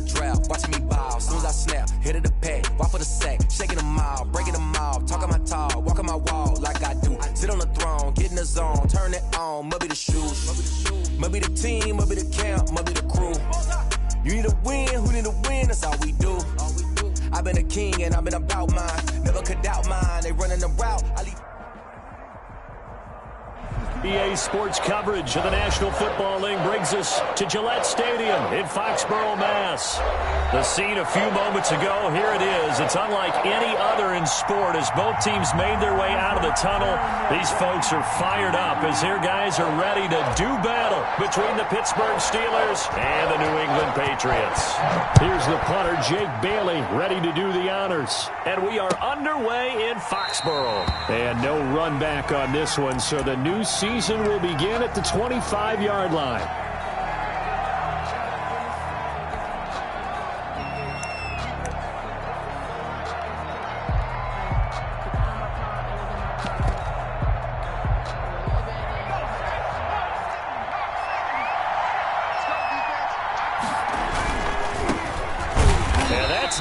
draft, watching me ball. Soon as I snap, hit of the pack, walk for the sack, shaking them all, breaking them all, talking my talk, walking my wall like I do. Sit on the throne, get in the zone, turn it on, must be the shoes, must be the team, must be the camp, must be the crew. You need a win, who need a win? That's all we do. I've been a king and I've been about mine, never could doubt mine. They running the route, I leave. EA Sports coverage of the National Football League brings us to Gillette Stadium in Foxborough, Mass. The scene a few moments ago, here it is. It's unlike any other in sport as both teams made their way out of the tunnel. These folks are fired up as their guys are ready to do battle between the Pittsburgh Steelers and the New England Patriots. Here's the punter, Jake Bailey, ready to do the honors. And we are underway in Foxborough. And no run back on this one, so the new season will begin at the 25-yard line.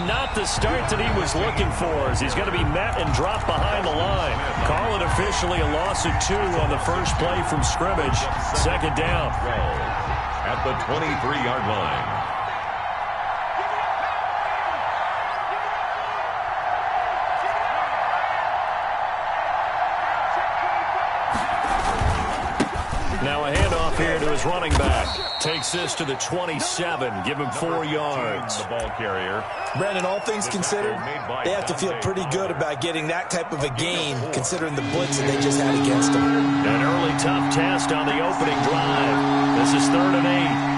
Not the start that he was looking for as he's going to be met and dropped behind the line. Call it officially a loss of 2 on the first play from scrimmage. Second down. At the 23-yard line. Now a handoff here to his running back. Takes this to the 27. Give him 4 yards. The ball carrier. Brandon, all things considered, they have to feel pretty good about getting that type of a game considering the blitz that they just had against them. An early tough test on the opening drive. This is 3rd and 8.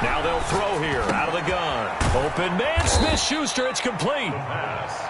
Now they'll throw here out of the gun. Open man, Smith-Schuster, it's complete.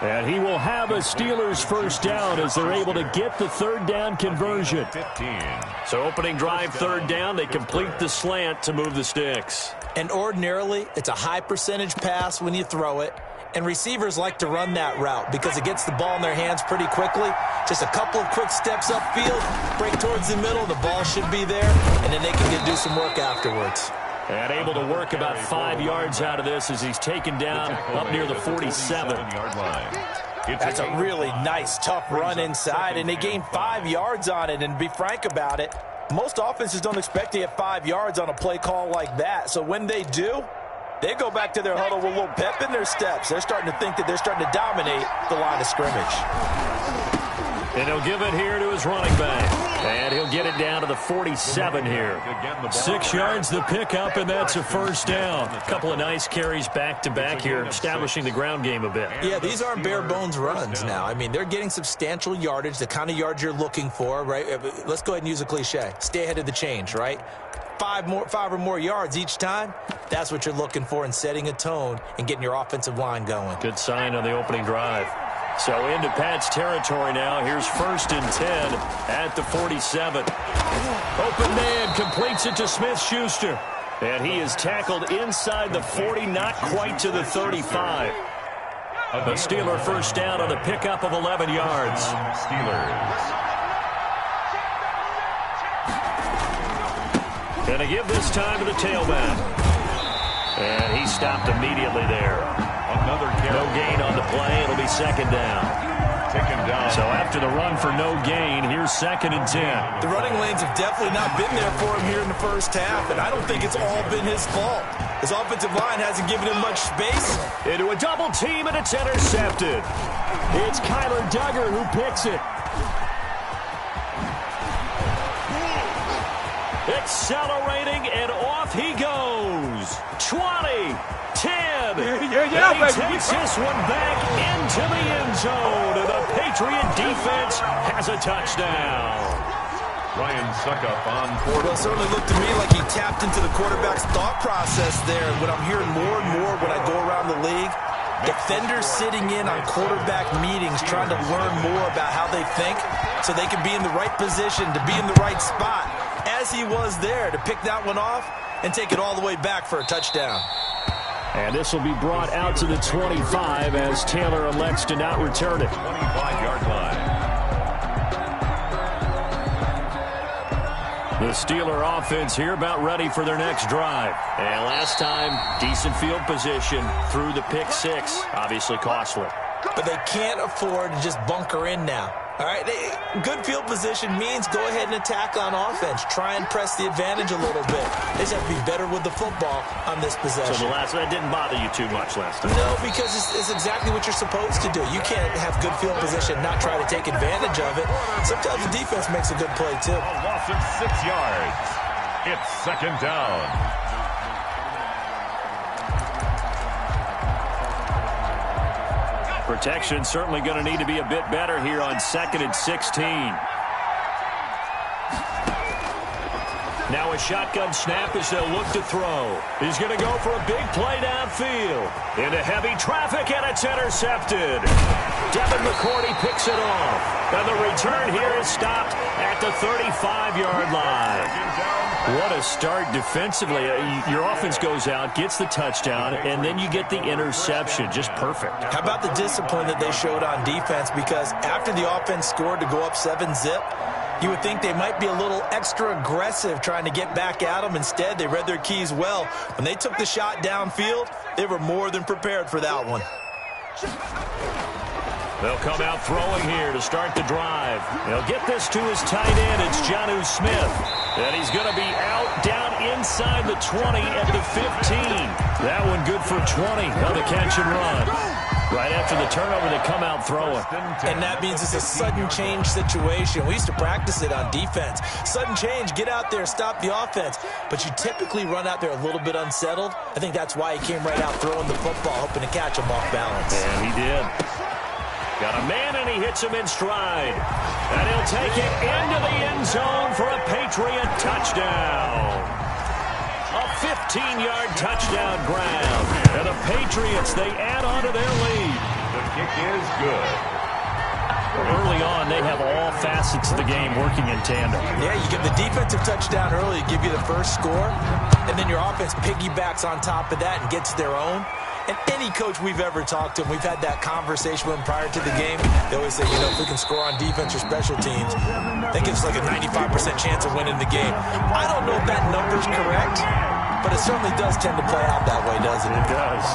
And he will have a Steelers first down as they're able to get the 3rd down conversion. 15. So opening drive, 3rd down, they complete the slant to move the sticks. And ordinarily, it's a high percentage pass when you throw it. And receivers like to run that route because it gets the ball in their hands pretty quickly. Just a couple of quick steps upfield, break towards the middle, the ball should be there, and then they can do some work afterwards. And able to work about 5 yards out of this as he's taken down up near the 47. That's a really nice, tough run inside, and they gained 5 yards on it. And to be frank about it, most offenses don't expect to get 5 yards on a play call like that. So when they do, they go back to their huddle with a little pep in their steps. They're starting to think that they're starting to dominate the line of scrimmage. And he'll give it here to his running back. And he'll get it down to the 47 here. 6 yards the pickup, and that's a first down. A couple of nice carries back-to-back here, establishing the ground game a bit. Yeah, these aren't bare-bones runs now. I mean, they're getting substantial yardage, the kind of yards you're looking for, right? Let's go ahead and use a cliche. Stay ahead of the change, right? 5 or more yards each time, that's what you're looking for in setting a tone and getting your offensive line going. Good sign on the opening drive. So into Pat's territory now. Here's 1st and 10 at the 47. Open man completes it to Smith-Schuster. And he is tackled inside the 40, not quite to the 35. A Steeler first down on a pickup of 11 yards. Steelers. Gonna give this time to the tailback. And he stopped immediately there. Another carry. No gain on the play. It'll be 2nd down. Take him down. So after the run for no gain, here's 2nd and 10. The running lanes have definitely not been there for him here in the first half, and I don't think it's all been his fault. His offensive line hasn't given him much space. Into a double team, and it's intercepted. It's Kyler Duggar who picks it. Accelerating, and off he goes. 20, 10. And he takes this one back into the end zone. And the Patriot defense has a touchdown. Ryan Suckup on quarter. Well, it certainly looked to me like he tapped into the quarterback's thought process there. What I'm hearing more and more when I go around the league, defenders sitting in on quarterback meetings trying to learn more about how they think so they can be in the right position to be in the right spot, as he was there to pick that one off and take it all the way back for a touchdown. And this will be brought out to the 25 as Taylor elects to not return it. 25-yard line. The Steeler offense here about ready for their next drive. And last time, decent field position through the pick six. Obviously costly. But they can't afford to just bunker in now. All right, good field position means go ahead and attack on offense. Try and press the advantage a little bit. They just have to be better with the football on this possession. So that didn't bother you too much last time? No, because it's exactly what you're supposed to do. You can't have good field position, not try to take advantage of it. Sometimes the defense makes a good play, too. A loss of 6 yards. It's second down. Protection certainly going to need to be a bit better here on 2nd and 16. Now a shotgun snap as they'll look to throw. He's going to go for a big play downfield. Into heavy traffic, and it's intercepted. Devin McCourty picks it off. And the return here is stopped at the 35-yard line. What a start defensively. Your offense goes out, gets the touchdown, and then you get the interception. Just perfect. How about the discipline that they showed on defense? Because after the offense scored to go up 7-zip, you would think they might be a little extra aggressive trying to get back at them. Instead, they read their keys well. When they took the shot downfield, they were more than prepared for that one. They'll come out throwing here to start the drive. They'll get this to his tight end. It's Jonnu Smith. And he's going to be out down inside the 20 at the 15. That one good for 20 on the catch and run. Right after the turnover, they come out throwing. And that means it's a sudden change situation. We used to practice it on defense. Sudden change, get out there, stop the offense. But you typically run out there a little bit unsettled. I think that's why he came right out throwing the football, hoping to catch him off balance. And he did. Got a man, and he hits him in stride. And he'll take it into the end zone for a Patriot touchdown. A 15-yard touchdown grab. And the Patriots, they add on to their lead. The kick is good. Early on, they have all facets of the game working in tandem. Yeah, you give the defensive touchdown early, give you the first score, and then your offense piggybacks on top of that and gets their own. And any coach we've ever talked to, and we've had that conversation with them prior to the game, they always say, if we can score on defense or special teams, that gives us like a 95% chance of winning the game. I don't know if that number's correct, but it certainly does tend to play out that way, doesn't it? It does.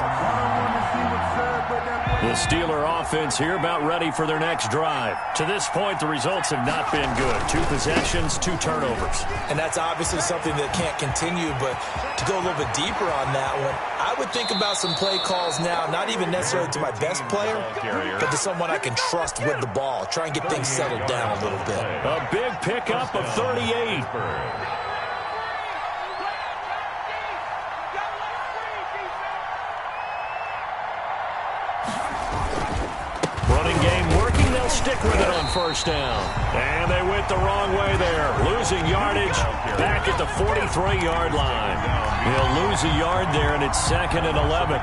The Steeler offense here about ready for their next drive. To this point, the results have not been good. 2 possessions, 2 turnovers. And that's obviously something that can't continue, but to go a little bit deeper on that one, I would think about some play calls now, not even necessarily to my best player, but to someone I can trust with the ball. Try and get things settled down a little bit. A big pickup of 38. Running game working. They'll stick with it on first down. And they went the wrong way there. Losing yardage back at the 43-yard line. He'll lose a yard there, and it's 2nd and 11.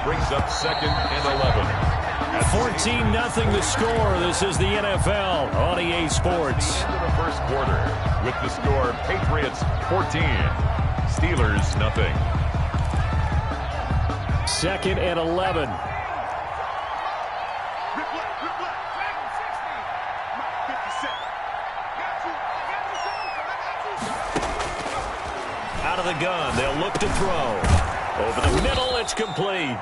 Brings up 2nd and 11. 14-0 the score. This is the NFL on EA Sports. Into the first quarter with the score Patriots 14, Steelers nothing. 2nd and 11. Out of the gun, they'll look to throw. Over the middle, it's complete.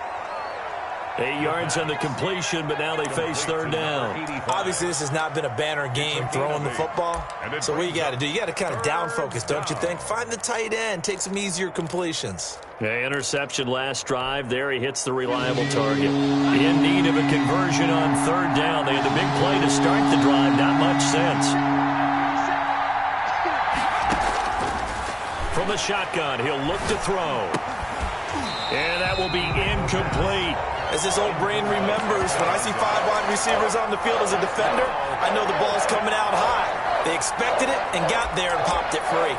8 yards on the completion, but now they face 3rd down. Obviously, this has not been a banner game throwing the football. So what you got to do, you got to kind of down focus, don't you think? Find the tight end, take some easier completions. Yeah, interception last drive. There he hits the reliable target. In need of a conversion on 3rd down. They had the big play to start the drive. Not much sense. From the shotgun, he'll look to throw. And that will be incomplete. As this old brain remembers, when I see 5 wide receivers on the field as a defender, I know the ball's coming out high. They expected it and got there and popped it free.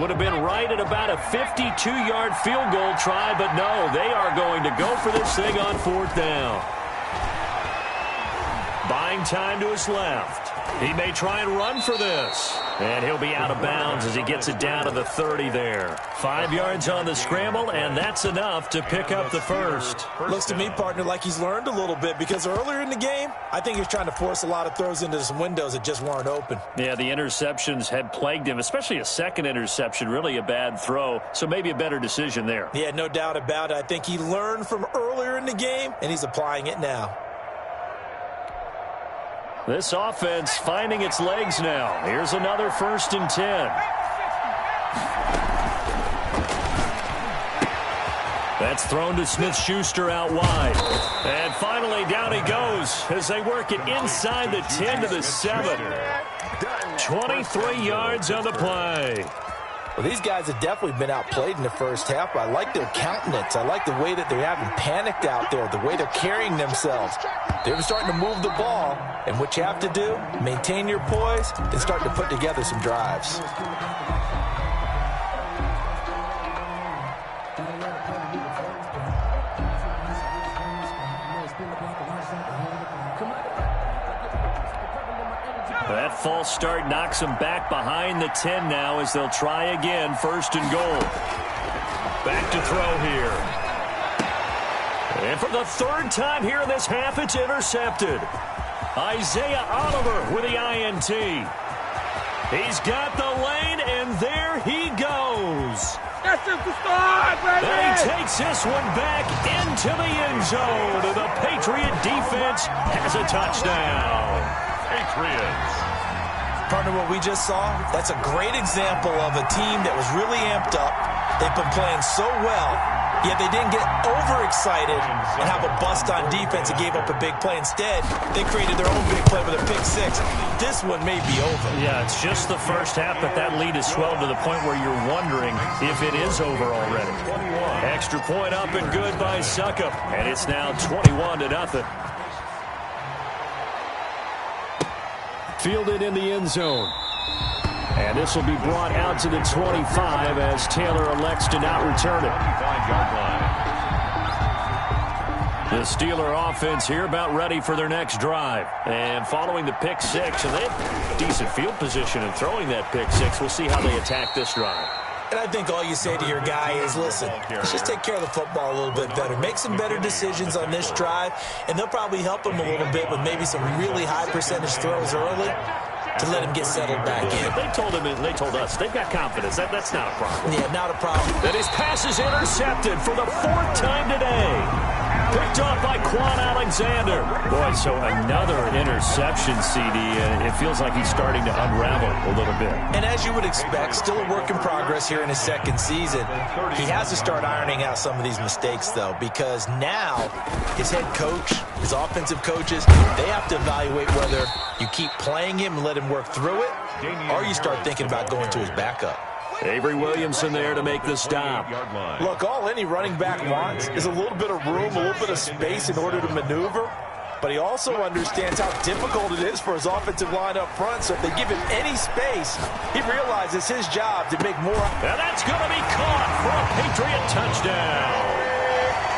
would have been right at about a 52-yard field goal try, but no, they are going to go for this thing on 4th down. Buying time to his left. He may try and run for this. And he'll be out of bounds as he gets it down to the 30 there. 5 yards on the scramble, and that's enough to pick up the first. Looks to me, partner, like he's learned a little bit, because earlier in the game, I think he was trying to force a lot of throws into some windows that just weren't open. Yeah, the interceptions had plagued him, especially a second interception, really a bad throw. So maybe a better decision there. Yeah, no doubt about it. I think he learned from earlier in the game, and he's applying it now. This offense finding its legs now. Here's another 1st and 10. That's thrown to Smith-Schuster out wide. And finally down he goes as they work it inside the 10 to the 7. 23 yards on the play. Well, these guys have definitely been outplayed in the first half, but I like their countenance. I like the way that they're having panicked out there, the way they're carrying themselves. They're starting to move the ball, and what you have to do, maintain your poise and start to put together some drives. That false start knocks them back behind the 10 now as they'll try again. 1st and goal. Back to throw here. And for the 3rd time here in this half, it's intercepted. Isaiah Oliver with the INT. He's got the lane, and there he goes. That's just the start, baby! And he takes this one back into the end zone. And the Patriot defense has a touchdown. Patriots. Partner, what we just saw, that's a great example of a team that was really amped up. They've been playing so well, yet they didn't get overexcited and have a bust on defense and gave up a big play. Instead, they created their own big play with a pick 6. This one may be over. Yeah, it's just the first half, but that lead has swelled to the point where you're wondering if it is over already. Extra point up and good by Suckup, and it's now 21-0. Fielded in the end zone. And this will be brought out to the 25 as Taylor elects to not return it. The Steeler offense here about ready for their next drive. And following the pick 6, and they have decent field position in throwing that pick 6. We'll see how they attack this drive. And I think all you say to your guy is, listen, let's just take care of the football a little bit better. Make some better decisions on this drive, and they'll probably help him a little bit with maybe some really high percentage throws early to let him get settled back in. They told him, and they told us, they've got confidence. That's not a problem. Yeah, not a problem. And his pass is intercepted for the 4th time today. Picked off by Quan Alexander. Boy, so another interception, CD, and it feels like he's starting to unravel a little bit. And as you would expect, still a work in progress here in his 2nd season. He has to start ironing out some of these mistakes, though, because now his head coach, his offensive coaches, they have to evaluate whether you keep playing him and let him work through it, or you start thinking about going to his backup. Avery Williamson there to make the stop. Look, all any running back wants is a little bit of room, a little bit of space in order to maneuver. But he also understands how difficult it is for his offensive line up front. So if they give him any space, he realizes his job to make more. And that's going to be caught for a Patriot touchdown.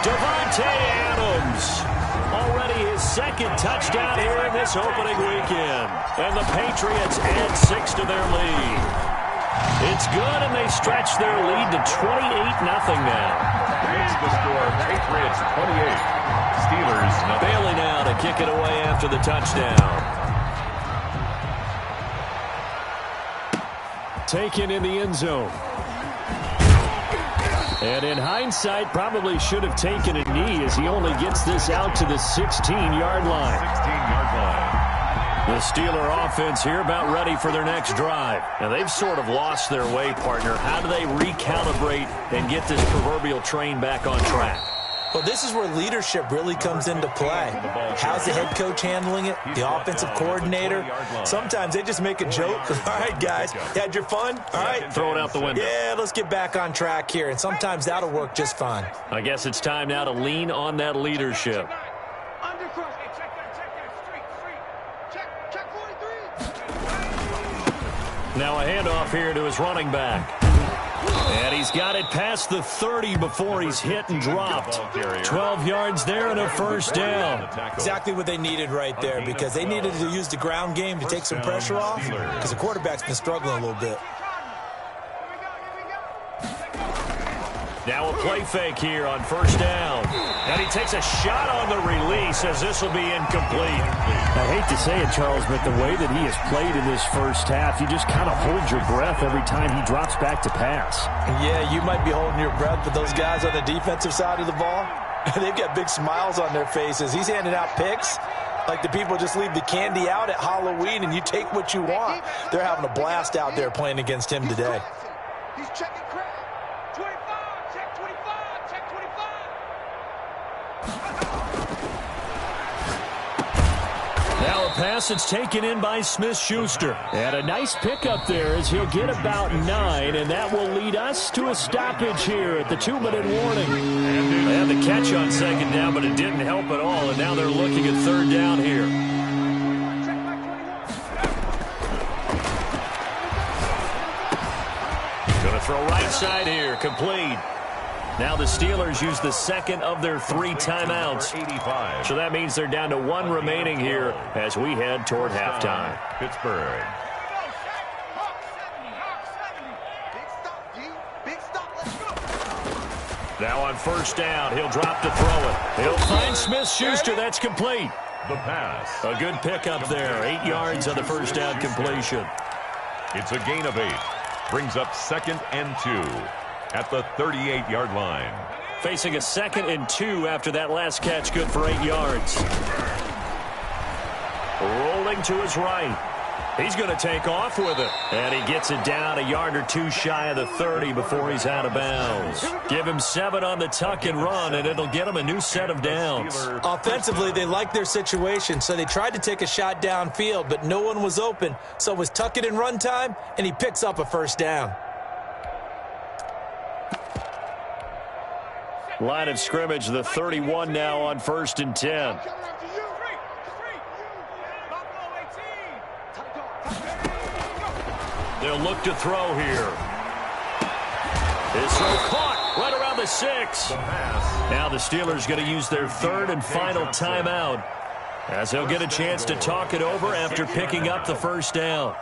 Devontae Adams. Already his 2nd touchdown here in this opening weekend. And the Patriots add 6 to their lead. It's good, and they stretch their lead to 28-0 now. It's the score, Patriots 28, Steelers nothing. Bailey now to kick it away after the touchdown. Taken in the end zone. And in hindsight, probably should have taken a knee as he only gets this out to the 16-yard line. 16-yard line. The Steeler offense here about ready for their next drive. Now, they've sort of lost their way, partner. How do they recalibrate and get this proverbial train back on track? Well, this is where leadership really comes into play. How's the head coach handling it? The offensive coordinator? Sometimes they just make a joke. All right, guys, you had your fun? All right. Throw it out the window. Yeah, let's get back on track here. And sometimes that'll work just fine. I guess it's time now to lean on that leadership. Now a handoff here to his running back. And he's got it past the 30 before he's hit and dropped. 12 yards there and a first down. Exactly what they needed right there, because they needed to use the ground game to take some pressure off, because the quarterback's been struggling a little bit. Now a play fake here on first down. And he takes a shot on the release as this will be incomplete. I hate to say it, Charles, but the way that he has played in this first half, you just kind of hold your breath every time he drops back to pass. Yeah, you might be holding your breath, but those guys on the defensive side of the ball, they've got big smiles on their faces. He's handing out picks like the people just leave the candy out at Halloween and you take what you want. They're having a blast out there playing against him today. He's checking crap. 25, check 25, check 25. Now a pass that's taken in by Smith-Schuster. And a nice pickup there as he'll get about 9, and that will lead us to a stoppage here at the 2-minute warning. They had the catch on second down, but it didn't help at all, and now they're looking at third down here. Going to throw right side here, complete. Now the Steelers use the second of their 3 timeouts. So that means they're down to 1 remaining here as we head toward halftime. Pittsburgh. Now on first down, he'll drop to throw it. He'll find Smith-Schuster. That's complete. The pass. A good pickup there. 8 yards on the first down completion. It's a gain of 8. Brings up 2nd and 2 at the 38-yard line. Facing a 2nd and 2 after that last catch, good for 8 yards. Rolling to his right. He's going to take off with it. And he gets it down a yard or 2 shy of the 30 before he's out of bounds. Give him 7 on the tuck and run, and it'll get him a new set of downs. Offensively, they liked their situation, so they tried to take a shot downfield, but no one was open. So it was tuck it and run time, and he picks up a first down. Line of scrimmage, the 31 now on 1st and 10. They'll look to throw here. His throw caught right around the 6. Now the Steelers going to use their 3rd and final timeout as they'll get a chance to talk it over after picking up the first down.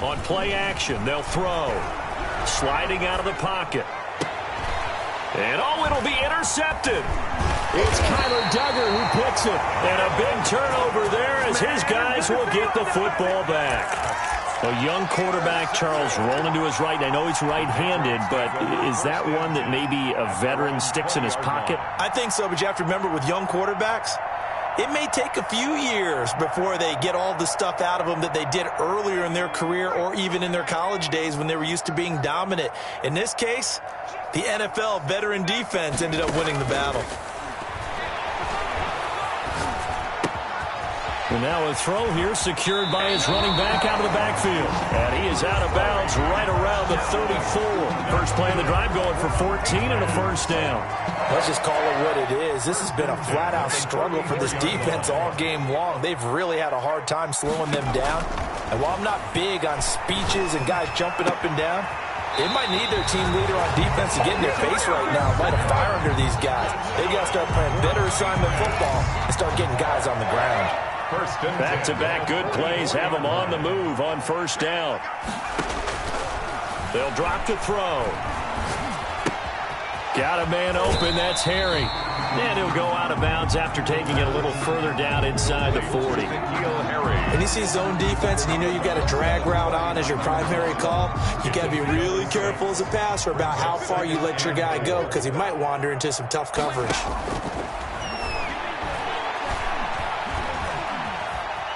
On play action, they'll throw. Sliding out of the pocket. And it'll be intercepted. It's Kyler Duggar who picks it. And a big turnover there as his guys will get the football back. A young quarterback, Charles, rolling to his right. I know he's right-handed, but is that one that maybe a veteran sticks in his pocket? I think so, but you have to remember with young quarterbacks, it may take a few years before they get all the stuff out of them that they did earlier in their career or even in their college days when they were used to being dominant. In this case, the NFL veteran defense ended up winning the battle. And now a throw here secured by his running back out of the backfield. And he is out of bounds right around the 34. First play of the drive going for 14 and a first down. Let's just call it what it is. This has been a flat-out struggle for this defense all game long. They've really had a hard time slowing them down. And while I'm not big on speeches and guys jumping up and down, they might need their team leader on defense to get in their face right now and light a fire under these guys. They got to start playing better assignment football and start getting guys on the ground. Back-to-back good plays have them on the move on first down. They'll drop to throw. Got a man open, that's Harry. And he'll go out of bounds after taking it a little further down inside the 40. And you see zone defense and you know you've got a drag route on as your primary call, you got to be really careful as a passer about how far you let your guy go because he might wander into some tough coverage.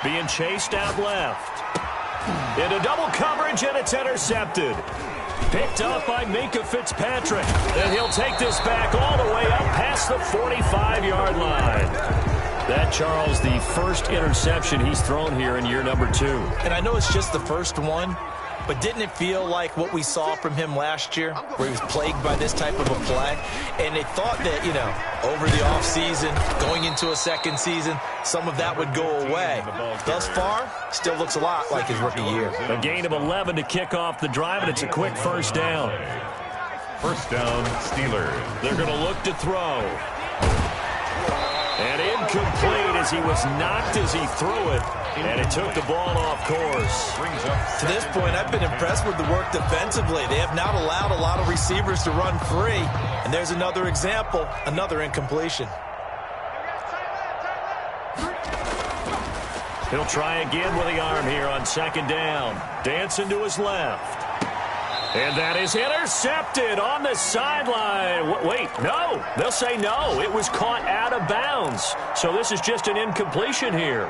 Being chased out left. Into double coverage, and it's intercepted. Picked up by Minkah Fitzpatrick. And he'll take this back all the way up past the 45-yard line. That, Charles, the first interception he's thrown here in year number 2. And I know it's just the first one, but didn't it feel like what we saw from him last year, where he was plagued by this type of a play? And they thought that, you know, over the offseason, going into a second season, some of that would go away. Thus far, still looks a lot like his rookie year. A gain of 11 to kick off the drive, and it's a quick first down. First down, Steelers. They're going to look to throw. And incomplete as he was knocked as he threw it. And it took the ball off course. To this point, I've been impressed with the work defensively. They have not allowed a lot of receivers to run free. And there's another example, another incompletion. He'll try again with the arm here on second down. Dancing to his left. And that is intercepted on the sideline. Wait, no. They'll say no. It was caught out of bounds. So this is just an incompletion here.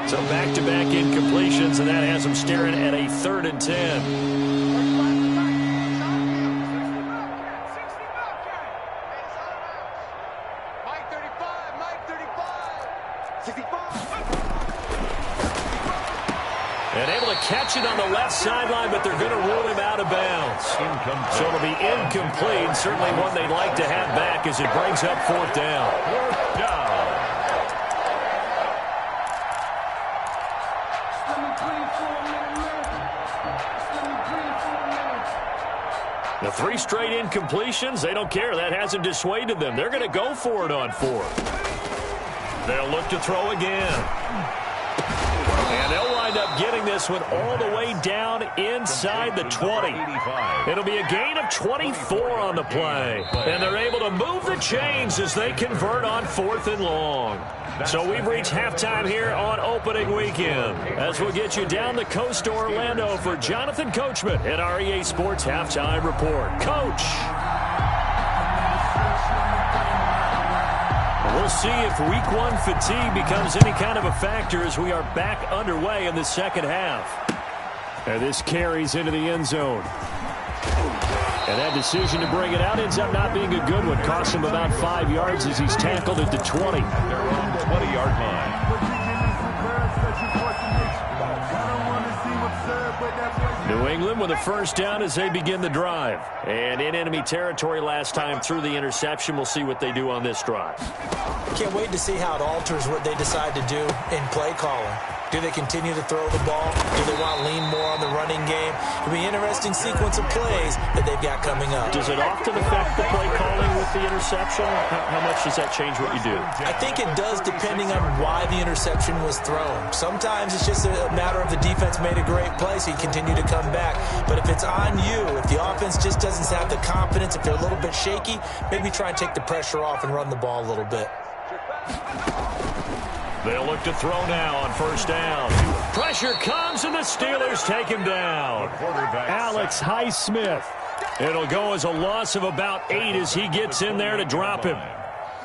So back-to-back incompletions, and that has them staring at a 3rd and 10. And able to catch it on the left sideline, but they're going to rule him out of bounds. So it'll be incomplete, certainly one they'd like to have back as it brings up 4th down. 4th down. The 3 straight incompletions, they don't care. That hasn't dissuaded them. They're going to go for it on 4th. They'll look to throw again. And they'll wind up getting this one all the way down inside the 20. It'll be a gain of 24 on the play. And they're able to move the chains as they convert on 4th and long. So we've reached halftime here on opening weekend. As we'll get you down the coast to Orlando for Jonathan Coachman at our EA Sports Halftime Report. Coach! We'll see if week 1 fatigue becomes any kind of a factor as we are back underway in the second half. And this carries into the end zone. And that decision to bring it out ends up not being a good one. Costs him about 5 yards as he's tackled at the 20. At their own 20-yard line. New England with a first down as they begin the drive. And in enemy territory last time through the interception. We'll see what they do on this drive. Can't wait to see how it alters what they decide to do in play calling. Do they continue to throw the ball? Do they want to lean more on the running game? It'll be an interesting sequence of plays that they've got coming up. Does it often affect the play calling with the interception? How much does that change what you do? I think it does depending on why the interception was thrown. Sometimes it's just a matter of the defense made a great play, so you continue to come back. But if it's on you, if the offense just doesn't have the confidence, if they're a little bit shaky, maybe try and take the pressure off and run the ball a little bit. They'll look to throw now on first down. Pressure comes, and the Steelers take him down. Alex Highsmith. It'll go as a loss of about 8 as he gets in there to drop him.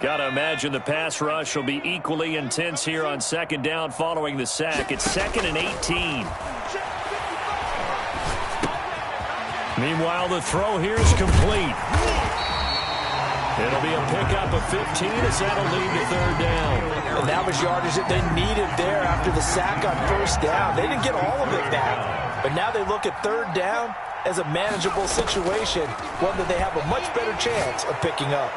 Got to imagine the pass rush will be equally intense here on second down following the sack. It's 2nd and 18. Meanwhile, the throw here is complete. It'll be a pickup of 15 as that'll lead to 3rd down. And that was yardage that they needed there after the sack on first down. They didn't get all of it back. But now they look at 3rd down as a manageable situation, one that they have a much better chance of picking up.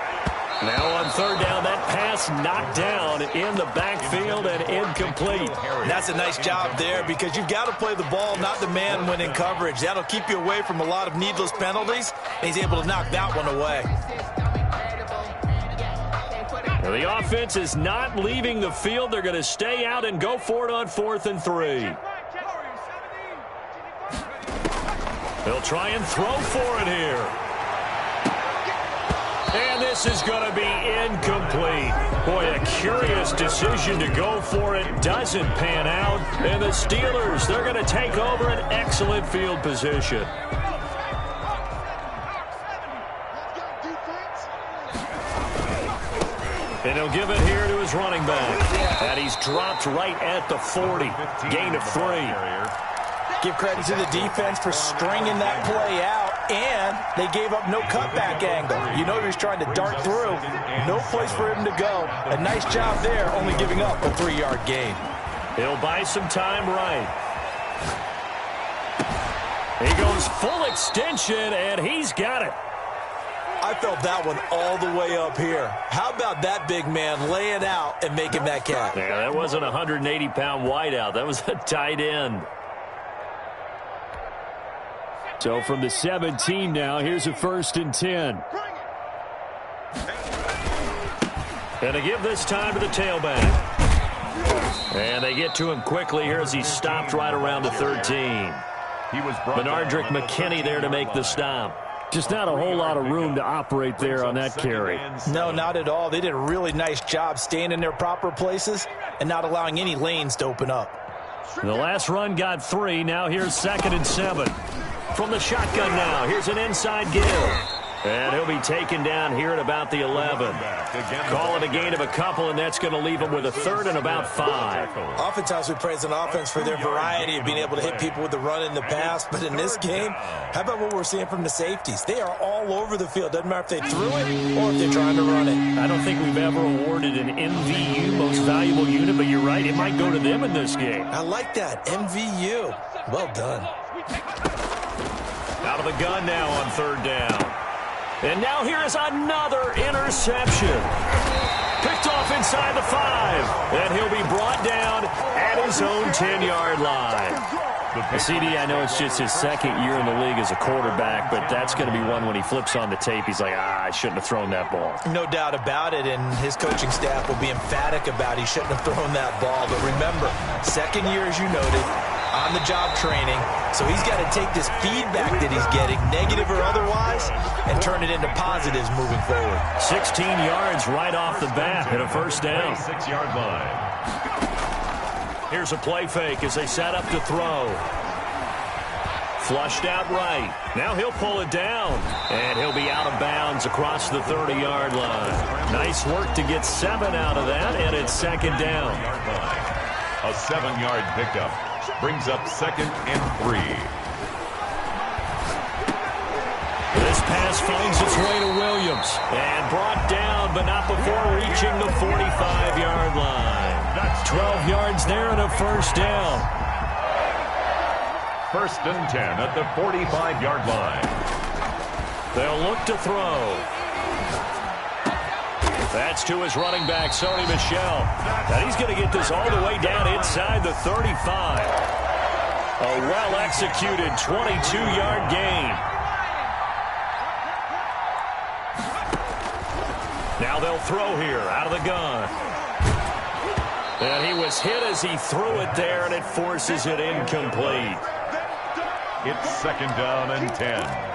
Now on 3rd down, that pass knocked down in the backfield and incomplete. And that's a nice job there because you've got to play the ball, not the man when in coverage. That'll keep you away from a lot of needless penalties, and he's able to knock that one away. Well, the offense is not leaving the field. They're going to stay out and go for it on 4th and 3. They'll try and throw for it here. And this is going to be incomplete. Boy, a curious decision to go for it. Doesn't pan out. And the Steelers, they're going to take over an excellent field position. And he'll give it here to his running back. And he's dropped right at the 40. Gain of 3. Give credit to the defense for stringing that play out. And they gave up no cutback angle. You know he was trying to dart through. No place for him to go. A nice job there, only giving up a 3-yard gain. He'll buy some time right. He goes full extension, and he's got it. I felt that one all the way up here. How about that big man laying out and making that catch? Yeah, that wasn't a 180-pound wideout. That was a tight end. So from the 17 now, here's a 1st and 10. And they give this time to the tailback. And they get to him quickly here as he stopped right around the 13. Benardrick McKinney there to make the stop. Just not a whole lot of room to operate there on that carry. No, not at all. They did a really nice job staying in their proper places and not allowing any lanes to open up. The last run got 3. Now here's 2nd and 7. From the shotgun now, here's an inside give. And he'll be taken down here at about the 11. Call it a gain of a couple, and that's going to leave him with a 3rd and about 5. Oftentimes we praise an offense for their variety of being able to hit people with the run in the pass. But in this game, how about what we're seeing from the safeties? They are all over the field. Doesn't matter if they threw it or if they're trying to run it. I don't think we've ever awarded an MVU, most valuable unit, but you're right, it might go to them in this game. I like that. MVU. Well done. Out of the gun now on 3rd down. And now here is another interception. Picked off inside the 5. And he'll be brought down at his own 10-yard line. CD, I know it's just his 2nd year in the league as a quarterback, but that's going to be one when he flips on the tape. He's like, I shouldn't have thrown that ball. No doubt about it, and his coaching staff will be emphatic about he shouldn't have thrown that ball. But remember, 2nd year, as you noted, on-the-job training. So he's got to take this feedback that he's getting, negative or otherwise, and turn it into positives moving forward. 16 yards right off the bat and a 1st down. 6-yard line. Here's a play fake as they set up to throw. Flushed out right. Now he'll pull it down. And he'll be out of bounds across the 30-yard line. Nice work to get 7 out of that, and it's 2nd down. A 7-yard pickup brings up 2nd and 3. This pass finds its way to Williams. And brought down, but not before reaching the 45-yard line. 12 yards there and a 1st down. 1st and 10 at the 45-yard line. They'll look to throw. That's to his running back, Sony Michel. And he's going to get this all the way down inside the 35. A well-executed 22-yard gain. Now they'll throw here out of the gun. And he was hit as he threw it there, and it forces it incomplete. It's 2nd down and 10.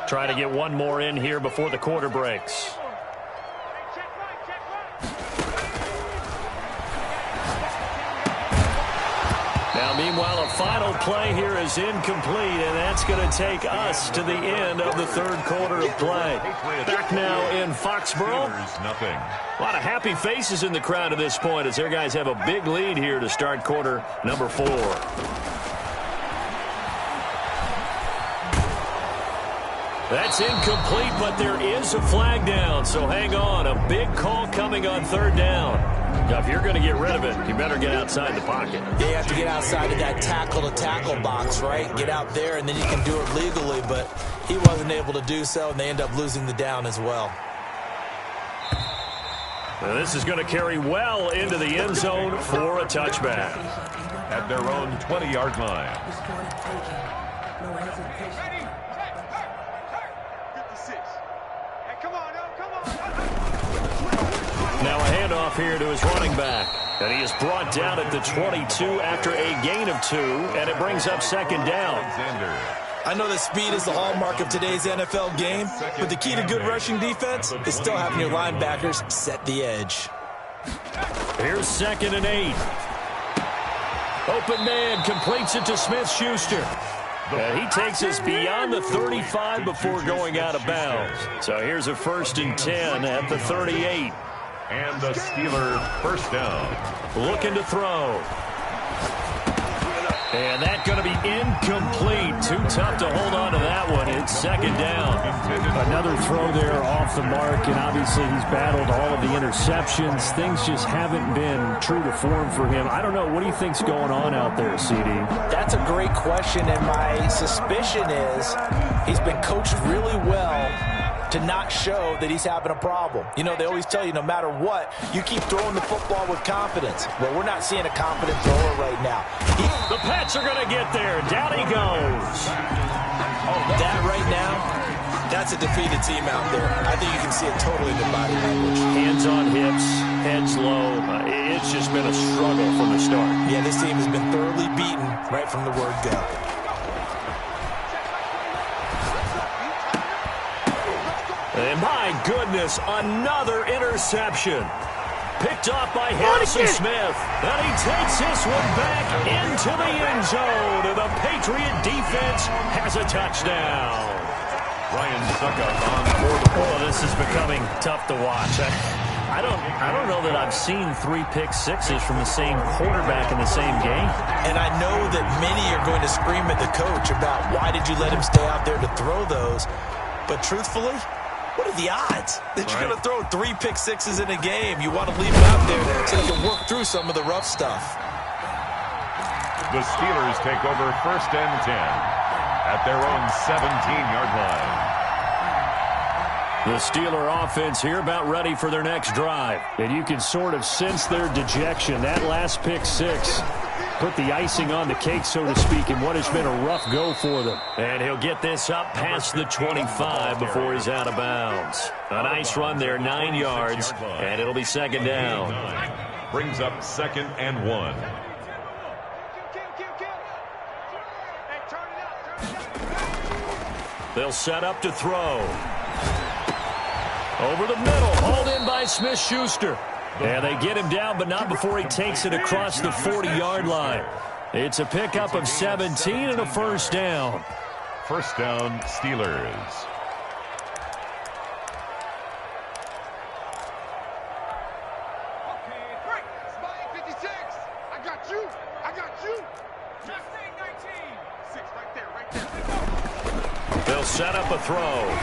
Try to get one more in here before the quarter breaks. Now, meanwhile, a final play here is incomplete, and that's going to take us to the end of the 3rd quarter of play. Back now in Foxborough. Nothing. A lot of happy faces in the crowd at this point as their guys have a big lead here to start quarter number 4. That's incomplete, but there is a flag down, so hang on. A big call coming on 3rd down. Now, if you're going to get rid of it, you better get outside the pocket. You have to get outside of that tackle-to-tackle box, right? Get out there, and then you can do it legally, but he wasn't able to do so, and they end up losing the down as well. Now, this is going to carry well into the end zone for a touchback. At their own 20-yard line. Now a handoff here to his running back. And he is brought down at the 22 after a gain of 2, and it brings up 2nd down. I know that speed is the hallmark of today's NFL game, but the key to good rushing defense is still having your linebackers set the edge. Here's 2nd and 8. Open man completes it to Smith-Schuster. And he takes us beyond the 35 before going out of bounds. So here's a 1st and 10 at the 38. And the Steeler 1st down. Looking to throw. And that's going to be incomplete. Too tough to hold on to that one. It's second down. Another throw there off the mark, and obviously he's battled all of the interceptions. Things just haven't been true to form for him. I don't know. What do you think's going on out there, CD? That's a great question, and my suspicion is he's been coached really well to not show that he's having a problem. You know, they always tell you no matter what, you keep throwing the football with confidence. Well, we're not seeing a confident thrower right now. The Pats are going to get there. Down he goes. That right now, that's a defeated team out there. I think you can see it totally in the body language. Hands on hips, heads low. It's just been a struggle from the start. Yeah, this team has been thoroughly beaten right from the word go. And my goodness, another interception. Picked off by Harrison Smith. And he takes this one back into the end zone. And the Patriot defense has a touchdown. Ryan Suckup on board. Oh, this is becoming tough to watch. I don't know that I've seen 3 pick sixes from the same quarterback in the same game. And I know that many are going to scream at the coach about why did you let him stay out there to throw those. But truthfully, what are the odds that you're going to throw 3 pick sixes in a game? You want to leave him out there so he can work through some of the rough stuff. The Steelers take over 1st and 10 at their own 17-yard line. The Steeler offense here about ready for their next drive. And you can sort of sense their dejection. That last pick six put the icing on the cake, so to speak, in what has been a rough go for them. And he'll get this up past the 25 before he's out of bounds. A nice run there, 9 yards, and it'll be second down. Brings up 2nd and 1. They'll set up to throw. Over the middle, hauled in by Smith-Schuster. And they get him down, but not before he takes it across the 40-yard line. It's a pickup of 17 and a first down. First down, Steelers. They'll set up a throw.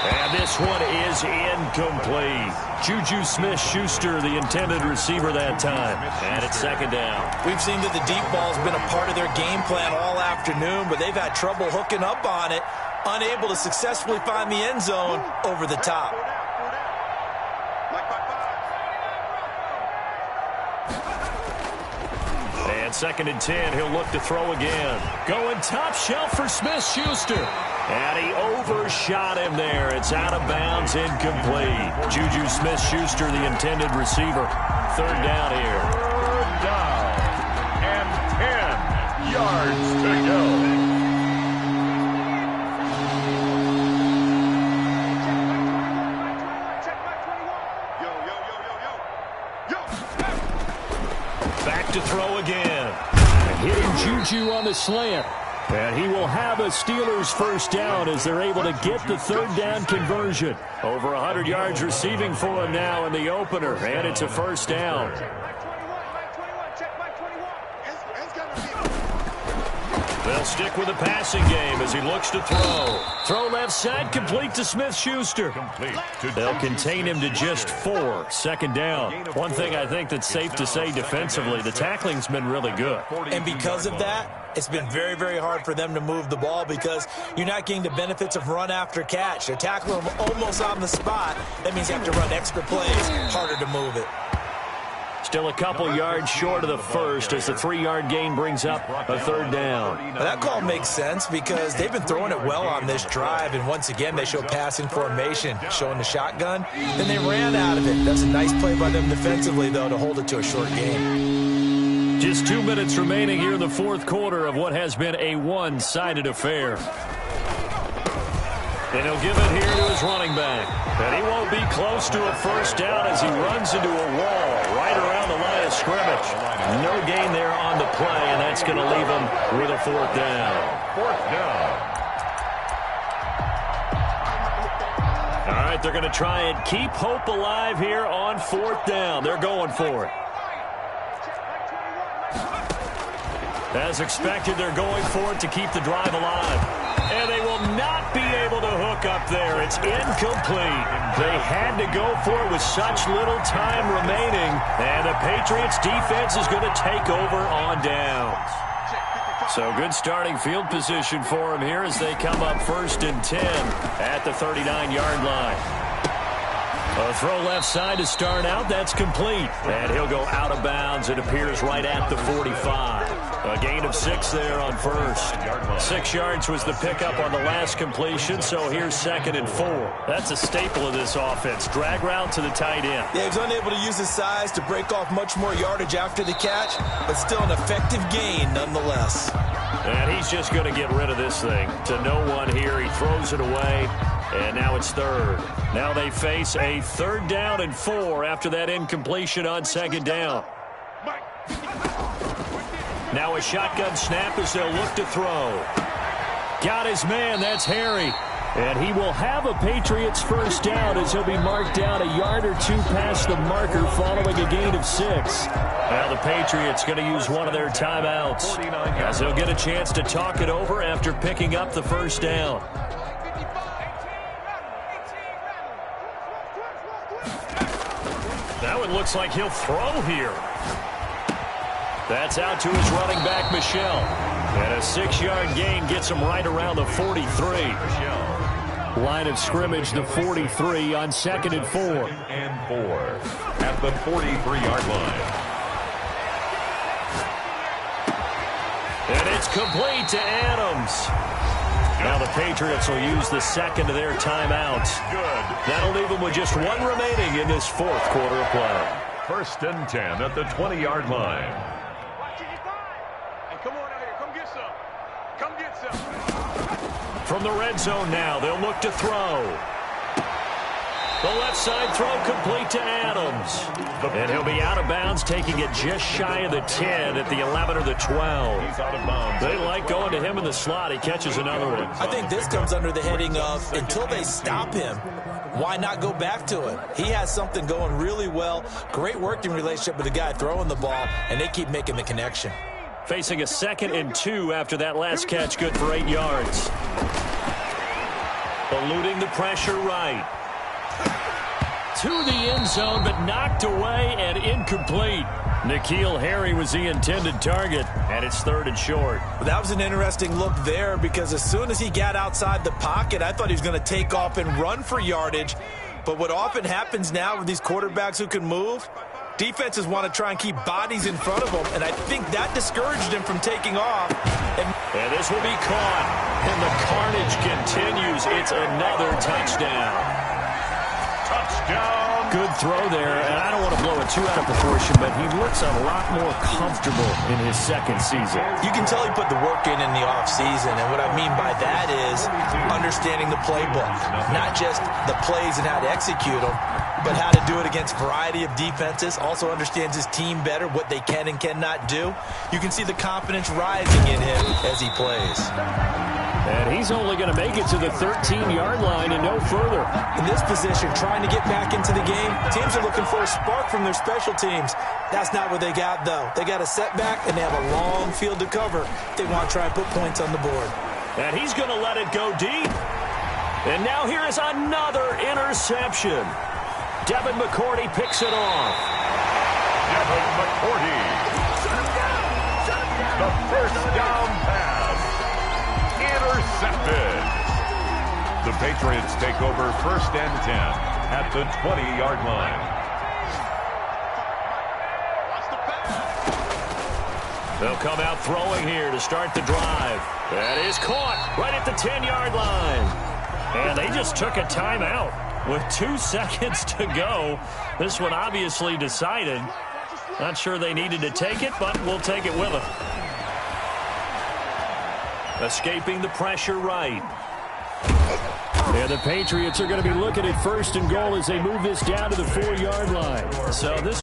And this one is incomplete. Juju Smith-Schuster, the intended receiver that time. And it's second down. We've seen that the deep ball's been a part of their game plan all afternoon, but they've had trouble hooking up on it, unable to successfully find the end zone over the top. And 2nd and 10, he'll look to throw again. Going top shelf for Smith-Schuster. And he overshot him there. It's out of bounds, incomplete. Juju Smith-Schuster, the intended receiver. Third down here. Third down and 10 yards to go. Back to throw again. Hitting Juju on the slant. And he will have a Steelers first down as they're able to get the third down conversion. Over 100 yards receiving for him now in the opener. And it's a first down. They'll stick with the passing game as he looks to throw. Throw left side, complete to Smith-Schuster. They'll contain him to just 4. Second down. One thing I think that's safe to say defensively, the tackling's been really good. And because of that, it's been very, very hard for them to move the ball because you're not getting the benefits of run after catch. They're tackling them almost on the spot. That means you have to run extra plays, harder to move it. Still a couple yards short of the first as the 3-yard gain brings up a third down. Now that call makes sense because they've been throwing it well on this drive, and once again they show passing formation, showing the shotgun. Then they ran out of it. That's a nice play by them defensively, though, to hold it to a short game. Just 2 minutes remaining here in the fourth quarter of what has been a one-sided affair. And he'll give it here to his running back. And he won't be close to a first down as he runs into a wall right around the line of scrimmage. No gain there on the play, and that's going to leave him with a fourth down. Fourth down. All right, they're going to try and keep hope alive here on fourth down. They're going for it. As expected, they're going for it to keep the drive alive. And they will not be able to hook up there. It's incomplete. They had to go for it with such little time remaining. And the Patriots defense is going to take over on downs. So good starting field position for him here as they come up 1st and 10 at the 39-yard line. A throw left side to start out. That's complete. And he'll go out of bounds. It appears right at the 45. A gain of 6 there on first. 6 yards was the pickup on the last completion, so here's 2nd and 4. That's a staple of this offense. Drag route to the tight end. Yeah, he's unable to use his size to break off much more yardage after the catch, but still an effective gain nonetheless. And he's just going to get rid of this thing. To no one here. He throws it away. And now it's 3rd. Now they face a 3rd down and 4 after that incompletion on 2nd down. Now a shotgun snap as they'll look to throw. Got his man. That's Harry. And he will have a Patriots 1st down as he'll be marked down a yard or 2 past the marker following a gain of 6. Now the Patriots going to use one of their timeouts as they'll get a chance to talk it over after picking up the 1st down. That one looks like he'll throw here. That's out to his running back, Michel. And a 6-yard gain gets him right around the 43. Line of scrimmage, the 43 on 2nd and 4. And 4 at the 43-yard line. And it's complete to Adams. Now the Patriots will use the 2nd of their timeouts. That'll leave them with just 1 remaining in this 4th quarter of play. 1st and 10 at the 20-yard line. Hey, come on out here. Come get some. Come get some. From the red zone now, they'll look to throw. The left side throw complete to Adams. And he'll be out of bounds, taking it just shy of the 10 at the 11 or the 12. He's out of bounds. They like going to him in the slot. He catches another one. I think this comes under the heading of until they stop him, why not go back to him? He has something going really well. Great working relationship with the guy throwing the ball, and they keep making the connection. Facing a 2nd and 2 after that last catch, good for 8 yards. Eluding the pressure right. To the end zone, but knocked away and incomplete. N'Keal Harry was the intended target, and it's 3rd and short. That was an interesting look there because as soon as he got outside the pocket, I thought he was going to take off and run for yardage. But what often happens now with these quarterbacks who can move, defenses want to try and keep bodies in front of them, and I think that discouraged him from taking off. And this will be caught, and the carnage continues. It's another touchdown. Touchdown. Good throw there, and I don't want to blow it too out of proportion, but he looks a lot more comfortable in his 2nd season. You can tell he put the work in the offseason, and what I mean by that is understanding the playbook, not just the plays and how to execute them, but how to do it against a variety of defenses. Also understands his team better, what they can and cannot do. You can see the confidence rising in him as he plays. And he's only going to make it to the 13-yard line and no further. In this position, trying to get back into the game, teams are looking for a spark from their special teams. That's not what they got, though. They got a setback, and they have a long field to cover. They want to try and put points on the board. And he's going to let it go deep. And now here is another interception. Devin McCourty picks it off. Devin McCourty. The 1st down pass. Intercepted. The Patriots take over 1st and 10 at the 20-yard line. They'll come out throwing here to start the drive. That is caught right at the 10-yard line. And they just took a timeout with 2 seconds to go. This one obviously decided. Not sure they needed to take it, but we'll take it with them. Escaping the pressure right. And the Patriots are going to be looking at 1st and goal as they move this down to the 4-yard line. So this